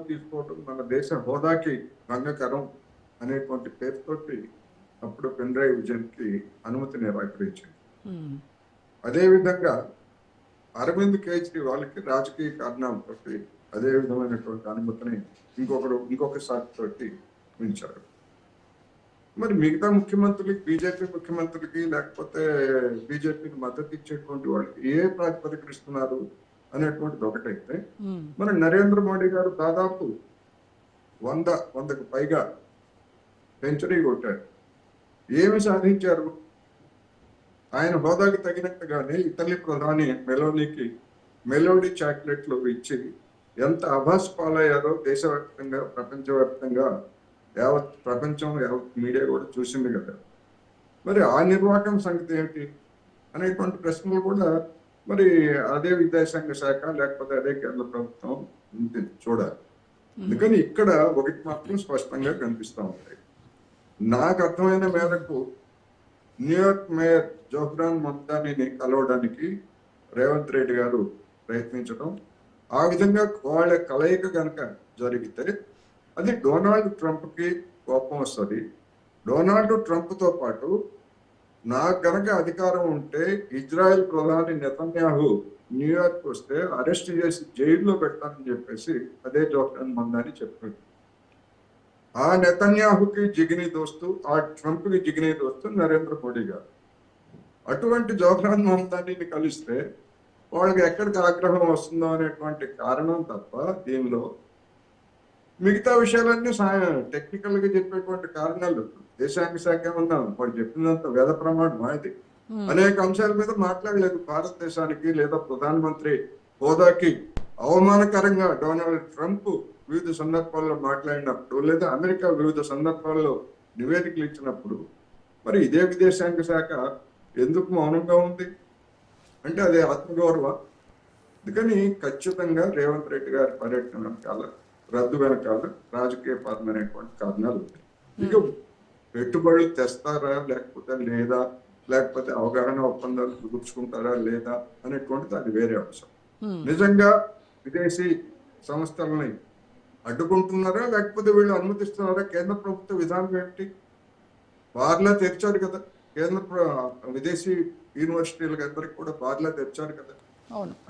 తీసుకోవడం మన దేశ హోదాకి భంగకరం అనేటువంటి పేరుతోటి అప్పుడు పినరాయి విజయన్ కి అనుమతి నిరాకరించింది. అదేవిధంగా అరవింద్ కేజ్రీవాల్కి రాజకీయ కారణాలతో అదే విధమైనటువంటి అనుమతిని ఇంకొకసారి తోటి ఉంచారు. మరి మిగతా ముఖ్యమంత్రులకి, బీజేపీ ముఖ్యమంత్రులకి లేకపోతే బీజేపీకి మద్దతు ఇచ్చేటువంటి వాళ్ళకి ఏ ప్రాతిపదికన ఇస్తున్నారు అనేటువంటిది ఒకటైతే, మరి నరేంద్ర మోడీ గారు దాదాపు 100కు పైగా సెంచరీ కొట్టారు. ఏమి సాధించారు? ఆయన హోదాకి తగినట్టుగానే ఇటలీ ప్రధాని మెలోనీకి మెలోడీ చాక్లెట్లు ఇచ్చి ఎంత అభాస్ పాలయ్యారో దేశవ్యాప్తంగా, ప్రపంచవ్యాప్తంగా యావత్ ప్రపంచం, యావత్ మీడియా కూడా చూసింది కదా. మరి ఆ నిర్వాహకం సంగతి ఏమిటి అనేటువంటి ప్రశ్నలు కూడా మరి అదే విదేశాంగ శాఖ లేకపోతే అదే కేంద్ర ప్రభుత్వం చూడాలి. అందుకని ఇక్కడ ఒకటి మాత్రం స్పష్టంగా కనిపిస్తూ ఉంటాయి. నాకు అర్థమైన మేరకు న్యూయార్క్ మేయర్ జోహ్రాన్ మమ్దానీని కలవడానికి రేవంత్ రెడ్డి గారు ప్రయత్నించడం, ఆ విధంగా వాళ్ళ కలయిక కనుక జరిగితే అది డొనాల్డ్ ట్రంప్ కి కోపం వస్తుంది. డొనాల్డ్ ట్రంప్ తో పాటు నాకు గనక అధికారం ఉంటే ఇజ్రాయెల్ ప్రధాని నెతన్యాహు న్యూయార్క్ వస్తే అరెస్ట్ చేసి జైల్లో పెడతానని చెప్పేసి అదే జోహ్రాన్ మమ్దానీ చెప్పాడు. ఆ నెతన్యాహుకి జిగిని దోస్తు, ఆ ట్రంప్ కి జిగిని దోస్తు నరేంద్ర మోడీ గారు. అటువంటి జోహ్రాన్ మమ్దానీని కలిస్తే వాళ్ళకి ఎక్కడికి ఆగ్రహం వస్తుందో అనేటువంటి కారణం తప్ప దీనిలో మిగతా విషయాలన్నీ టెక్నికల్ గా చెప్పేటువంటి కారణాలు. దేశాంగ శాఖ ఏమన్నా వాడు చెప్పినంత వేద ప్రమాణం అది. అనేక అంశాల మీద మాట్లాడలేదు. భారతదేశానికి లేదా ప్రధానమంత్రి హోదాకి అవమానకరంగా డొనాల్డ్ ట్రంప్ వివిధ సందర్భాల్లో మాట్లాడినప్పుడు, లేదా అమెరికా వివిధ సందర్భాల్లో నివేదికలు ఇచ్చినప్పుడు మరి ఇదే విదేశాంగ శాఖ ఎందుకు మౌనంగా ఉంది అంటే అదే ఆత్మగౌరవం. అందుకని ఖచ్చితంగా రేవంత్ రెడ్డి గారి పర్యటన వెనకాల, రద్దు వెనకాల రాజకీయ పరమైనటువంటి కారణాలు ఉంటాయి. ఇక పెట్టుబడులు తెస్తారా లేకపోతే లేదా, లేకపోతే అవగాహన ఒప్పందాలు కుదుర్చుకుంటారా లేదా అనేటువంటిది అది వేరే అంశం. నిజంగా విదేశీ సంస్థలని అడ్డుకుంటున్నారా లేకపోతే వీళ్ళు అనుమతిస్తున్నారా? కేంద్ర ప్రభుత్వ విధానం ఏమిటి? బార్లా తెరిచారు కదా కేంద్ర విదేశీ యూనివర్సిటీలకు అందరికి కూడా బార్లా తెరిచారు కదా.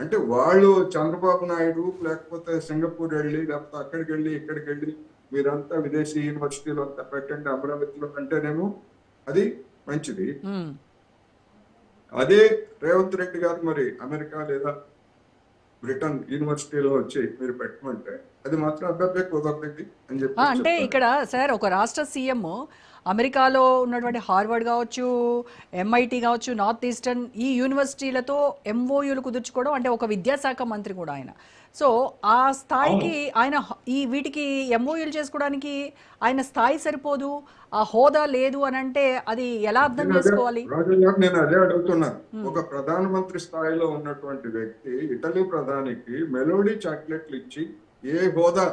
అంటే వాళ్ళు చంద్రబాబు నాయుడు లేకపోతే సింగపూర్ వెళ్ళి లేకపోతే అక్కడికి వెళ్ళి ఇక్కడికి వెళ్ళి మీరంతా విదేశీ యూనివర్సిటీలు అంతా పెట్టండి అమరావతిలో అంటేనేమో అది మంచిది. అదే రేవంత్ రెడ్డి గారు మరి అమెరికా లేదా బ్రిటన్ యూనివర్సిటీలో వచ్చి మీరు పెట్టమంటే అది మాత్రం అభ్యర్థి కుదరదండి అని చెప్పి. అంటే ఇక్కడ సార్ ఒక రాష్ట్ర సీఎం అమెరికాలో ఉన్నటువంటి హార్వర్డ్ కావచ్చు, ఎంఐటి కావచ్చు, నార్త్ ఈస్టర్న్ ఈ యూనివర్సిటీలతో ఎంఓయూలు కుదుర్చుకోవడం, అంటే ఒక విద్యాశాఖ మంత్రి కూడా ఆయన. సో ఆ స్థాయికి ఆయన ఈ వీటికి ఎంఓయూలు చేసుకోవడానికి ఆయన స్థాయి సరిపోదు, ఆ హోదా లేదు అని అంటే అది ఎలా అర్థం చేసుకోవాలి? నేను అదే అడుగుతున్నాను. ఒక ప్రధానమంత్రి స్థాయిలో ఉన్నటువంటి వ్యక్తి ఇటలీ ప్రధానికి మెలోడీ చాక్లెట్లు ఇచ్చి ఏ హోదా,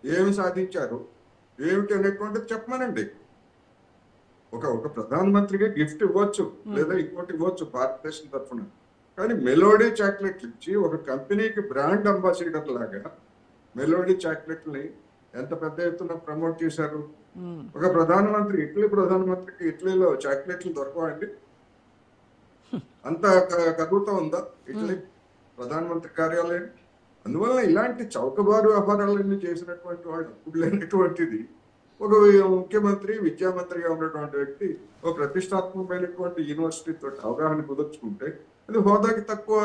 ఏమి సాధించారు ఏమిటి అనేటువంటిది చెప్పమనండి. ఒక ప్రధానమంత్రికి గిఫ్ట్ ఇవ్వచ్చు లేదా ఇంకోటి ఇవ్వచ్చు భారతదేశం తరఫున, కానీ మెలోడీ చాక్లెట్లు ఇచ్చి ఒక కంపెనీకి బ్రాండ్ అంబాసిడర్ లాగా మెలోడీ చాక్లెట్ని ఎంత పెద్ద ఎత్తున ప్రమోట్ చేశారు. ఒక ప్రధానమంత్రి, ఇటలీ ప్రధానమంత్రికి ఇటలీలో చాక్లెట్లు దొరకవండి? అంత కదులుతా ఉందా ఇటలీ ప్రధానమంత్రి కార్యాలయం? అందువల్ల ఇలాంటి చౌకబారు వ్యవహారాలన్నీ చేసినటువంటి వాళ్ళు అప్పుడు లేనటువంటిది ఒక ముఖ్యమంత్రి, విద్యామంత్రిగా ఉన్నటువంటి వ్యక్తి ఒక ప్రతిష్టాత్మకమైనటువంటి యూనివర్సిటీ తోటి అవగాహన కుదుర్చుకుంటే అది హోదాకి తక్కువ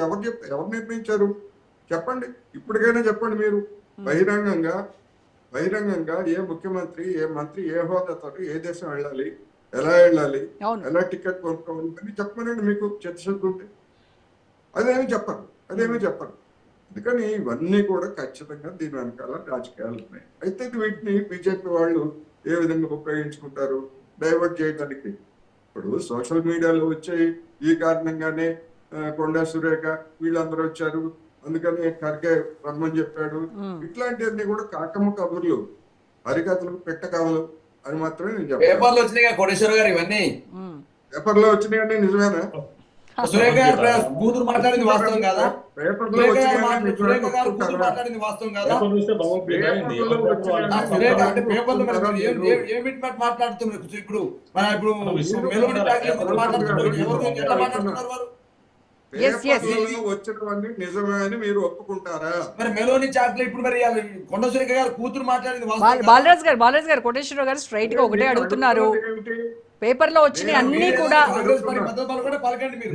ఎవరు నిర్ణయించారు చెప్పండి. ఇప్పటికైనా చెప్పండి మీరు బహిరంగంగా ఏ ముఖ్యమంత్రి, ఏ మంత్రి ఏ హోదాతో ఏ దేశం వెళ్ళాలి, ఎలా వెళ్ళాలి, ఎలా టికెట్ కొనుక్కోవాలి అని చెప్పమనండి. మీకు చిత్తశుద్ధి ఉంటే అదేమీ చెప్పరు. అందుకని ఇవన్నీ కూడా ఖచ్చితంగా దీని వెనకాల రాజకీయాలు ఉన్నాయి. అయితే వీటిని బీజేపీ వాళ్ళు ఏ విధంగా ఉపయోగించుకుంటారు డైవర్ట్ చేయడానికి. ఇప్పుడు సోషల్ మీడియాలో వచ్చే ఈ కారణంగానే కొండా సురేఖ వీళ్ళందరూ వచ్చారు, అందుకని ఖర్గే రమ్మని చెప్పాడు, ఇట్లాంటివన్నీ కూడా కాకమ్మ కబుర్లు, హరికథలు, పెట్టకవలు అని మాత్రమే నేను చెప్పాను. పేపర్లో వచ్చినాయి కోటేశ్వర గారు, ఇవన్నీ పేపర్లో వచ్చినాయండి. నిజమేనా? సురేఖ కూతురు మాట్లాడింది వాస్తవం కాదా? పేపర్లో సురేఖ గారు వచ్చినాయని మీకు సురేఖ గారు కూతురు ఒప్పుకుంటారా? మాట్లాడింది వాస్తవం కాదా? పేపర్ చూస్తే భగవద్గీత అయింది. పేపర్లో వచ్చినాయని సురేఖ అంటే మీకు పేపర్లు మరి ఒప్పుకుంటారా మీరు మీరు? ఏమిటి మాట మాట్లాడుతున్నారు ఇప్పుడు మన ఇప్పుడు విశ్వం మెలోడీ టాకీల గురించి ఎవరు మాట్లాడుతున్నారు ఎవరు ఎవరు ఎట్లా మాట్లాడుతున్నారు వారు? Yes, yes. పేపర్లో వచ్చినవన్నీ నిజమే అని మీరు ఒప్పుకుంటారా? మరి మెలోనీ చాట్లో ఇప్పుడు మరి ఇవాళ కొండ సురేఖ గారు కూతురు మాట్లాడింది వాస్తవం కాదా? బాలరాజ్ గారు కోటేశ్వరరావు గారు స్ట్రైట్ గా ఒకటే అడుగుతున్నారు. ఏమిటి? పేపర్లో వచ్చినాయి అన్ని కూడా కాంగ్రెస్ పార్టీ మద్దతు పలకండి, పలకండి మీరు.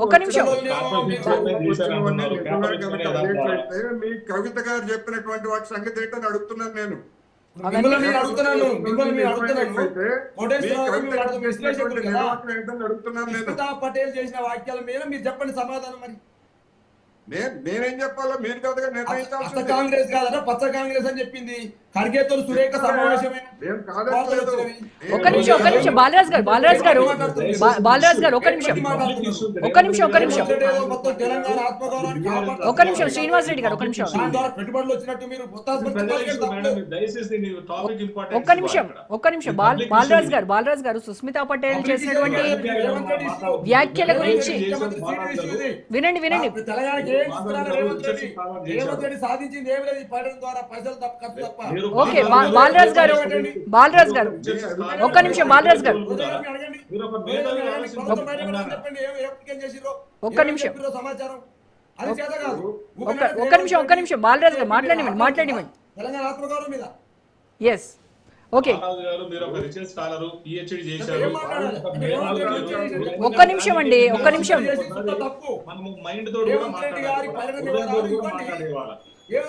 ఒక్క నిమిషం. మీ కవిత గారు చెప్పినటువంటి వాటి సంగతి ఏంటని అడుగుతున్నాను నేను. మిమ్మల్ని నేను అడుగుతున్నాను, మిమ్మల్ని నేను అడుగుతున్నాను. అయితే మీ కోటేశ్వరరావు గారు కవిత మీరు గారు అడుగుతున్న విశ్లేషకులు చెప్పినటువంటి కదా. నిర్వాహకం ఏంటని అడుగుతున్నాను నేను. స్మితా పటేల్ చేసిన వాక్యాల మీద మీరు చెప్పండి సమాధానం. మరి నేనేం చెప్పాలో మీరు కవితగా అసలు నిర్ణయించాల్సింది. కాంగ్రెస్ కాదట పచ్చ కాంగ్రెస్ అని చెప్పింది. ఖర్గేతో సురేఖ సమావేశమైన నేను కాదట్లేదు. ఒక్క నిమిషం బాలరాజ్ గారు ఒక్క నిమిషం మొత్తం తెలంగాణ ఆత్మగౌరవాన్ని కాపాడుతున్నారు. ఒక్క నిమిషం శ్రీనివాస్ రెడ్డి గారు ఒక్క నిమిషం దాని ద్వారా పెట్టుబడులు వచ్చినట్టు మీరు ఒక్క నిమిషం బాలరాజ్ గారు సుస్మితా పటేల్ చేసినటువంటి వ్యాఖ్యల గురించి వినండి తెలంగాణకి ఏం ఇస్తున్నారు రేవంత్ రెడ్డి? రేవంత్ రెడ్డి సాధించింది ఏమి లేదు. ఈ పడడం ద్వారా పైసలు ఖర్చు తప్ప. ఓకే బాలరాజ్ గారు ఒక్క నిమిషం బాలరాజ్ గారు ఒక్క నిమిషం సమాచారం అది చేత కాదు. ఒక్క నిమిషం బాలరాజ్ గారు మాట్లాడివ్వండి తెలంగాణ ఆత్మగౌరవం మీద ఎస్ ఓకే మీరు ఒక రిచెస్ట్ స్కాలర్ పిహెచ్డి ఏం చేశారు. మాట్లాడాలి? ఒక్క నిమిషం అండి ఒక్క నిమిషం మనము మైండ్ తోటి కూడా మాట్లాడాలి, హృదయం తోటి కూడా మాట్లాడేవాళ్ళం.